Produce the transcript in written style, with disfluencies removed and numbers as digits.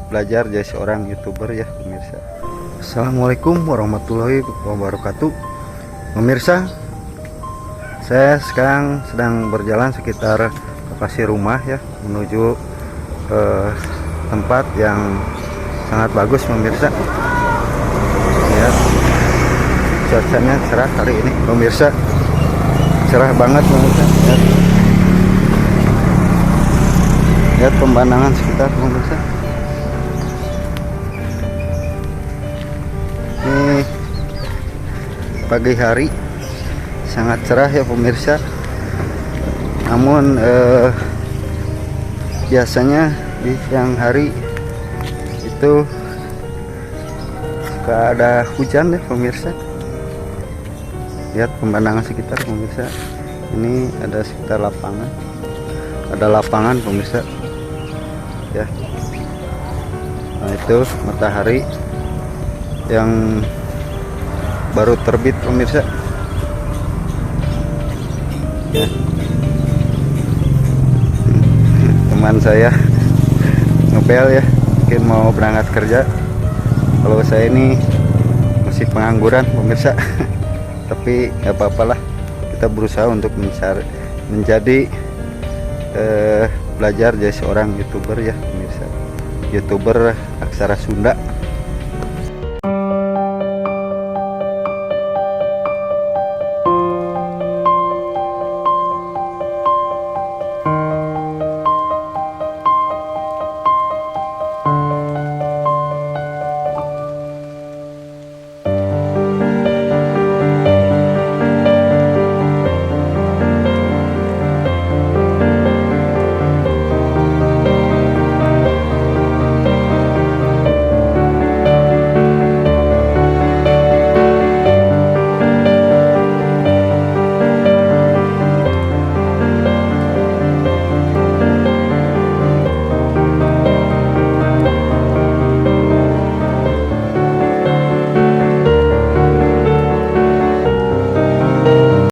belajar jadi seorang YouTuber ya pemirsa. Assalamualaikum warahmatullahi wabarakatuh. Pemirsa, saya sekarang sedang berjalan sekitar lokasi rumah ya, menuju tempat yang sangat bagus pemirsa. Lihat cuacanya cerah kali ini pemirsa, cerah banget pemirsa. Lihat pemandangan sekitar pemirsa. Ini pagi hari sangat cerah ya pemirsa. Namun biasanya di siang hari itu suka ada hujan ya pemirsa. Lihat pemandangan sekitar pemirsa. Ini ada sekitar lapangan, ada lapangan pemirsa ya. Nah, itu matahari yang baru terbit pemirsa ya. Teman saya ngepel ya, mungkin mau berangkat kerja. Kalau saya ini masih pengangguran pemirsa tapi gak apa-apalah, kita berusaha untuk menjadi belajar jadi seorang YouTuber ya pemirsa, YouTuber aksara Sunda.